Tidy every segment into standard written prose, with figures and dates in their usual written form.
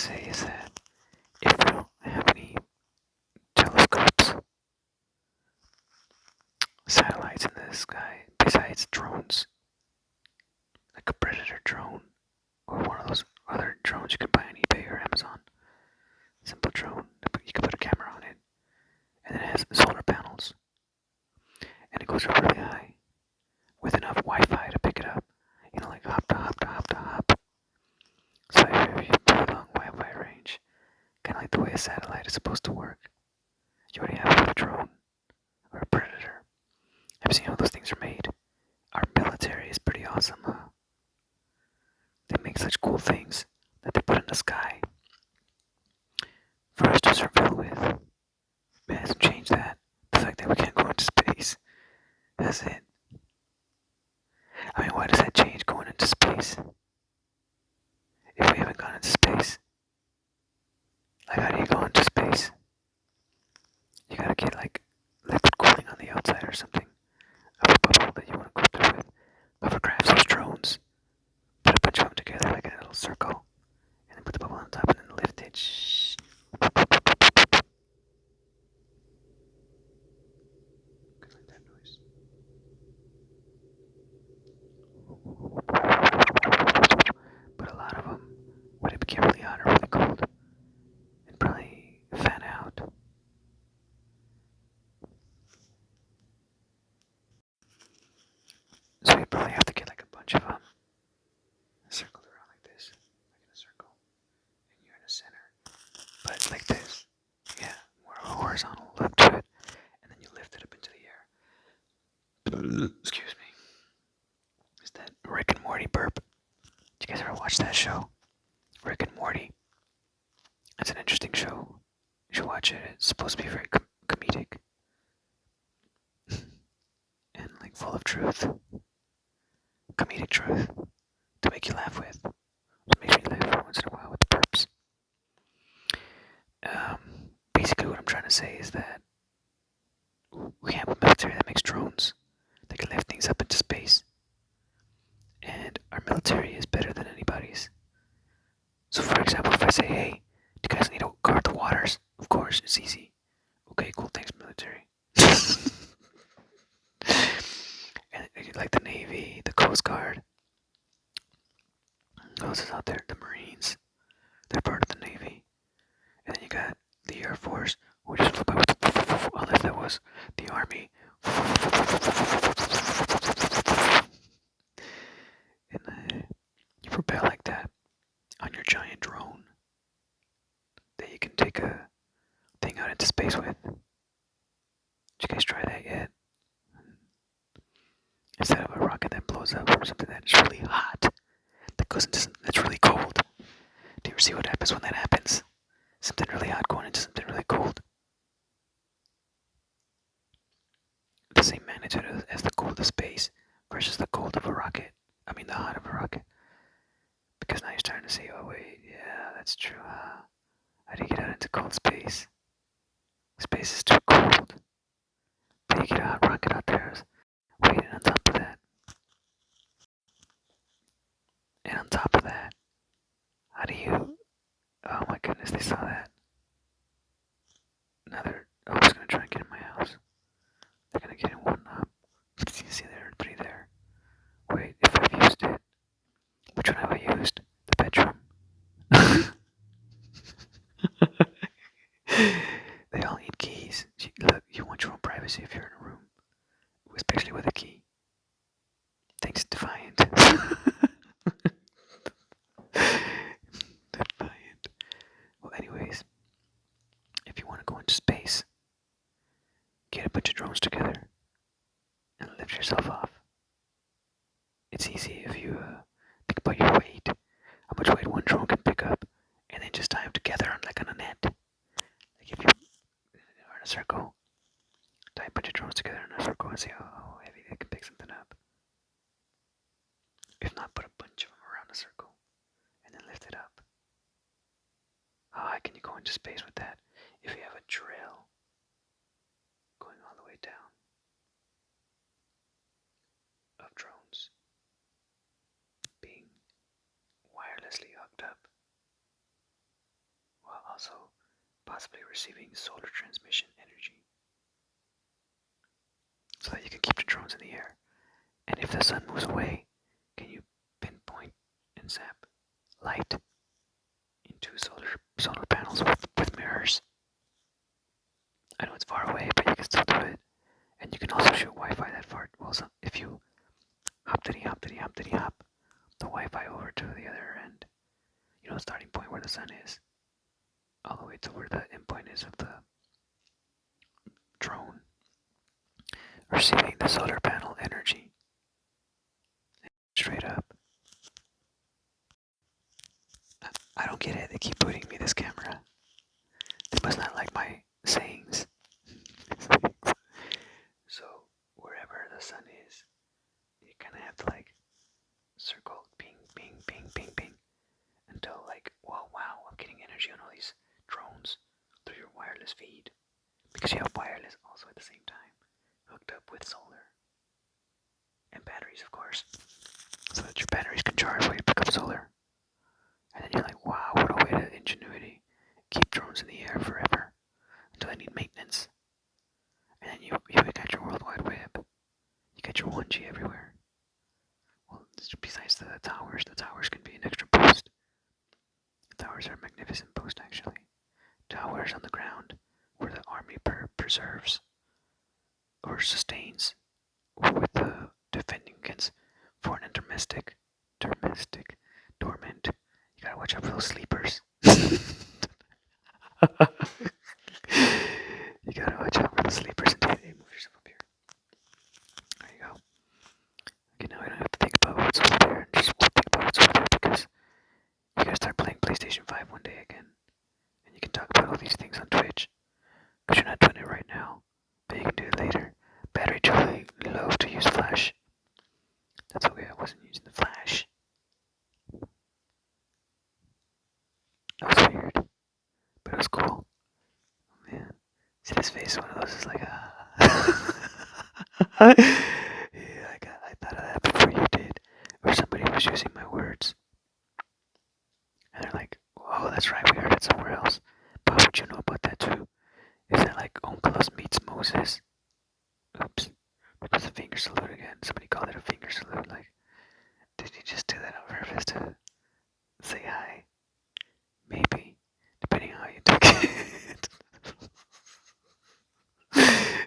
say is that if we don't have any telescopes, satellites in the sky, besides drones, like a Predator drone, or one of those other drones you can buy on eBay or Amazon, simple drone, you can put a camera on it, and it has solar panels, and it goes up really high, with enough Wi-Fi to pick it up, like hop to hop to hop to hop. So if you have a long Wi-Fi range, kind of like the way a satellite is supposed to work, you already have it with a drone or a Predator. Have you seen how those things are made? Our military is pretty awesome, huh? They make such cool things that they put in the sky for us to surveil with. It hasn't changed that. The fact that we can't go into space. That's it. I mean, why does that change going into space? If we haven't gone into space, like how do you go into space? You gotta get like liquid cooling on the outside or something of a bubble that you want to go through with. Hovercrafts, those drones. Put a bunch of them together like in a little circle, and then put the bubble on top and then lift it. Shh. Like that noise. But a lot of them, when it became really hot or really cold, it'd probably fan out. So you'd probably have to get like a bunch of them circled around like this, like in a circle, and you're in the center. But it's like this. Yeah, more of a horizontal look to it, and then you lift it up into the air. Excuse me. Is that Rick and Morty burp? Did you guys ever watch that show? Rick and Morty. It's an interesting show. You should watch it. It's supposed to be very comedic and like full of truth, comedic truth to make you laugh with. It makes me laugh every once in a while with the burps. Basically, what I'm trying to say is that we have a military that makes drones that can lift things up into space, and our military is better than anybody's. So, for example, if I say, "Hey, do you guys need to guard the waters?" Of course, it's easy. Okay, cool, thanks, military. And like the Navy, the Coast Guard, who else is out there? The Marines, they're part of the Navy. And then you got the Air Force, who just flew by with unless that was the Army. And you propel like that on your giant drone that you can take a thing out into space with. Did you guys try that yet? Instead of a rocket that blows up or something that's really hot, that goes into something that's really cold. Do you ever see what happens when that happens? Something really hot going into something really cold. The same magnitude as the cold of space versus the cold of a rocket. I mean, the hot of a rocket. Because now you're starting to say, oh, wait, yeah, that's true. How do you get out into cold space? Space is too cold. But you get a hot rocket out there waiting on top of that. And on top of that, how do you. Oh my goodness, they saw that. Now they're. Oh, just gonna try and get in my house. They're gonna get in one knob. You see, there are three there. Wait, if I've used it. Which one have I used? The bedroom. They all need keys. Look, you want your own privacy if you're in a room, especially with a key. Thanks, Defiant. Defiant. Well, anyways, if you want to go into space, get a bunch of drones together and lift yourself off. It's easy if you think about your weight, how much weight one drone can pick up, and then just tie them together on a net. Like if you are in a circle, tie a bunch of drones together in a circle and see how heavy they can pick something up. If not, put a bunch of them around the circle and then lift it up. How high can you go into space with that? If you have a drill going all the way down of drones being wirelessly hooked up possibly receiving solar transmission energy so that you can keep the drones in the air. And if the sun moves away, can you pinpoint and zap light into solar panels with mirrors? I know it's far away, but you can still do it. And you can also shoot Wi-Fi that far. Well, so if you hop the Wi-Fi over to the other end, you know, the starting point where the sun is, all the way to where the endpoint is of the drone, receiving the solar panel energy straight up. I don't get it. They keep putting me this camera. They must not like my sayings. So wherever the sun is, you kind of have to like circle ping, ping, ping, ping, ping until like, well, wow, I'm getting energy on all these drones through your wireless feed because you have wireless also at the same time, hooked up with solar and batteries, of course, so that your batteries can charge while you pick up solar. And then you're like, wow, what a way to ingenuity. Keep drones in the air forever until they need maintenance. And then you got your World Wide Web. You got your 1G everywhere. Well, besides the towers can be an extra boost. The towers are a magnificent boost, actually. Towers on the ground where the army preserves or sustains with defending against foreign and dormant. You gotta watch out for those sleepers. You gotta watch out for the sleepers. Hey, move yourself up here. There you go. Okay, now we don't have to think about what's over there. Just think about what's over there because you gotta start playing PlayStation 5 one day again. And you can talk about all these things on Twitch. Because you're not doing it right now. But you can do it later. Battery truly low to use flash. That's okay, I wasn't using the flash. That was weird. But it was cool. Oh, man. See this face? One of those is like, yeah, I thought of that before you did. Or somebody was using my words. And they're like, oh, that's right, we heard it somewhere else. But how would you know about that too? Is it like Onkelos meets Moses? Oops. There's a finger salute again. Somebody called it a finger salute. Like, did you just do that on purpose to say hi? Maybe. Depending on how you took it.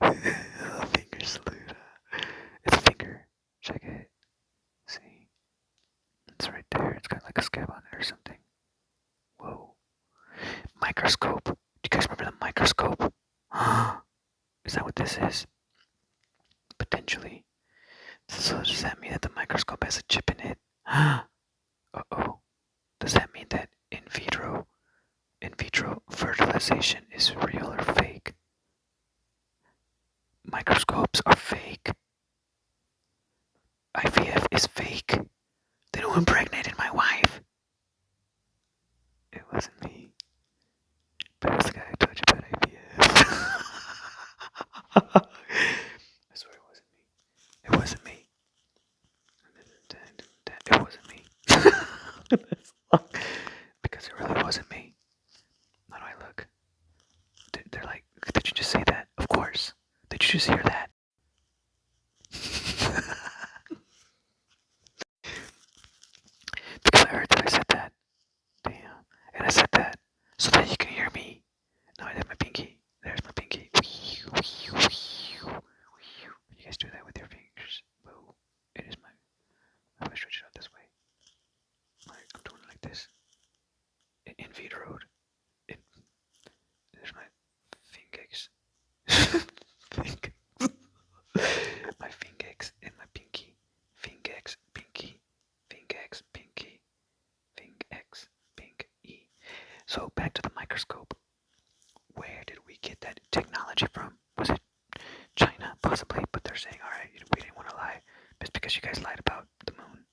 A finger salute. It's a finger. Check it. See? It's right there. It's got like a scab on it or something. Whoa. Microscope. Do you guys remember the microscope? Is that what this is? Potentially. So does that mean that the microscope has a chip in it? Uh-oh. Does that mean that in vitro fertilization is real or fake? Microscopes are fake. IVF is fake. Then who impregnated my wife? It wasn't me. But it was the guy who told you about IVF. I swear it wasn't me. It wasn't me. It wasn't me. Because it really wasn't me. How do I look? They're like, did you just say that? Of course. Did you just hear that? Because I heard that I said that. Damn. And I said that so that you can hear me. Now I have my pinky. There's my pinky. You guys do that with your fingers. Whoa. It is my. How do I stretch it out this way? Like, I'm doing it like this. In vitro. There's my fingex. My fingex and my pinky. Fingex, pinky. Fingex, pinky. Fingex, pink E. So back to the microscope. Where did we get that technology from? Was it China? Possibly, but they're saying, alright, we didn't want to lie. Just because you guys lied about the moon.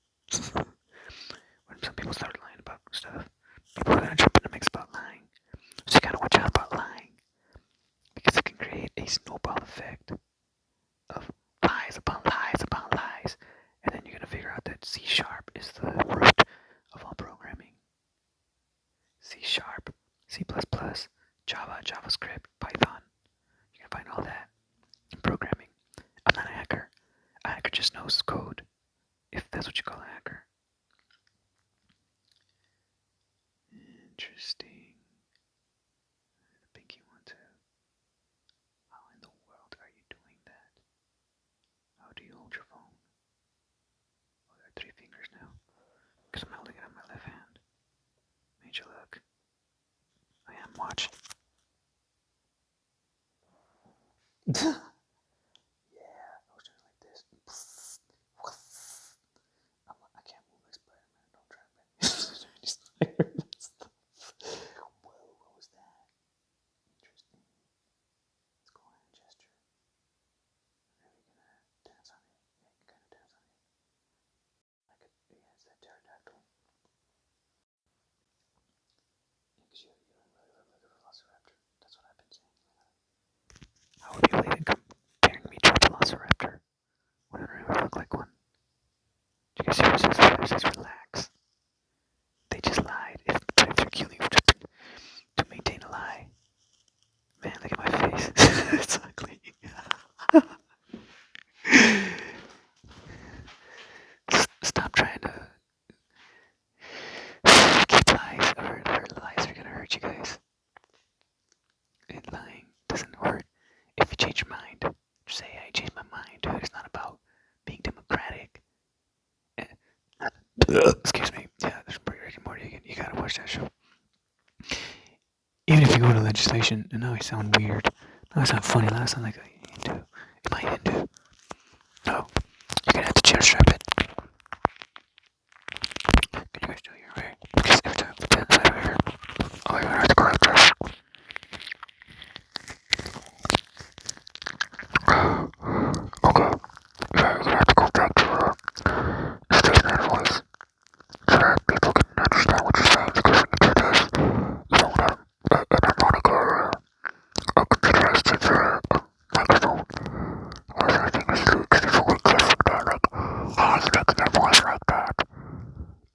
When some people start lying about stuff, people are gonna jump in the mix about lying. So you gotta watch out about lying. Because it can create a snowball effect of lies upon lies upon lies. And then you're gonna figure out that C# is the root of all programming. C#, C++, Java, JavaScript, Python. You can find all that in programming. I'm not a hacker. A hacker just knows code, if that's what you call a hacker. Interesting. The pinky one too. How in the world are you doing that? How do you hold your phone? Oh, there are 3 fingers now. Because I'm holding it on my left hand. Made you look. I am watching. Yeah, I was doing like this. I can't move like Spider-Man. Don't try me. Whoa, what was that? Interesting. Let's go ahead and gesture. Are we gonna dance on it? Yeah, you can kind of dance on it. Like it, yeah, it's that pterodactyl. Yeah, because you don't really look like a velociraptor. That's what I've been saying. How would people even comparing me to a velociraptor when I don't even look like one? Do you guys see what it says? Relax. They just lied. If they're killing you to maintain a lie. Man, look at my face. It's ugly. Stop trying to keep lies, or lies are gonna hurt you guys. And lying doesn't hurt. If you change your mind, just say, I changed my mind, dude. It's not about being democratic. Excuse me. Yeah, there's Rick and Morty again. You gotta watch that show. Even if you go to legislation, and now I sound weird. Now I sound funny. Now I sound like a Hindu. Am I Hindu? No. You're gonna have to chair strap it. Can you guys do your way? Because every time I put that over here, oh, you're gonna have to go like this. Okay. Yeah, you're gonna have to go back to straighten that voice so that people can understand what you're saying. Because when you do this, you don't have an harmonica or a computerized chip or a microphone. Or anything to do because people would guess like that. Like, oh, you're making your voice like that.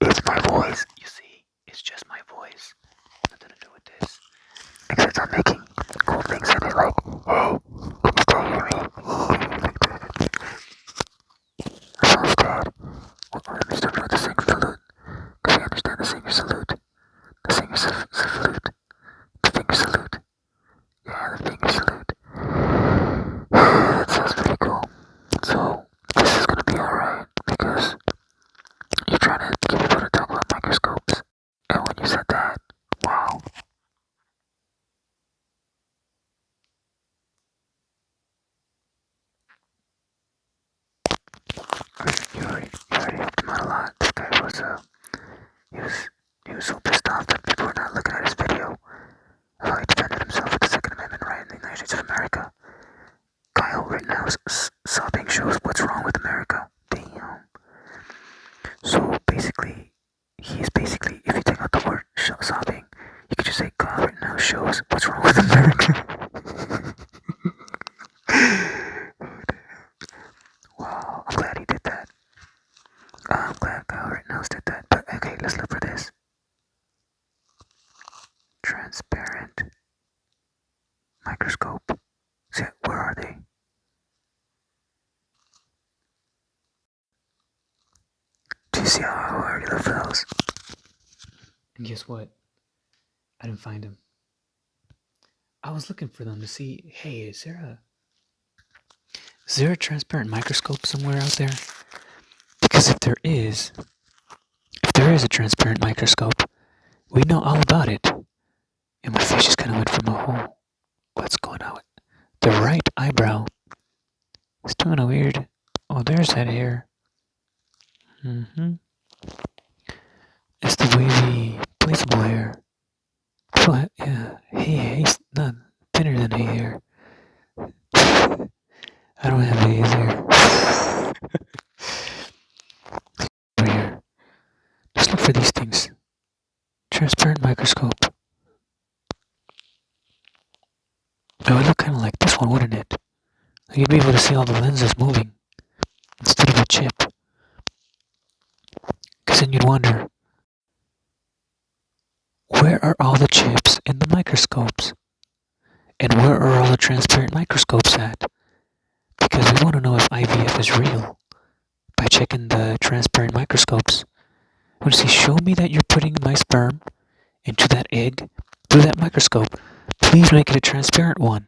It's my voice. You see, it's just my voice. Nothing to do with this. Except I'm making cool things in it like, oh, can you still hear me? That sounds bad. Well, let me start doing the singer salute. Because I understand the singer salute. The singer salute. The finger salute. Yeah, the finger salute. That sounds pretty cool. So, this is gonna be alright because you're trying to get people to talk about microscopes. And when you said that, wow. You already helped him out a lot. This guy was, he was so pissed off that people were not looking at his video. How he defended himself with the Second Amendment right in the United States of America. Kyle Rittenhouse sobbing shows what's wrong with America. Damn. So basically, if you take out the word sobbing, you could just say Kyle Rittenhouse shows what's wrong with America. Wow, I'm glad he did that. I'm glad Kyle Rittenhouse did that. But okay, let's look for this. Transparent microscope. See, where are they? Do you see how I already look for those? And guess what? I didn't find them. I was looking for them to see, hey, is there a transparent microscope somewhere out there? Because if there is a transparent microscope, we know all about it. And my face just kind of went from a hole. What's going on? The right eyebrow is doing a weird. Oh, there's that hair. It's the wavy, placeable hair. Flat, yeah. He's not thinner than hay hair. I don't have hay's hair. Over here. Just look for these things. Transparent microscope. It would look kind of like this one, wouldn't it? Like you'd be able to see all the lenses moving instead of a chip. Because then you'd wonder, where are all the chips in the microscopes? And where are all the transparent microscopes at? Because we want to know if IVF is real by checking the transparent microscopes. We want to see, show me that you're putting my sperm into that egg through that microscope. Please make it a transparent one.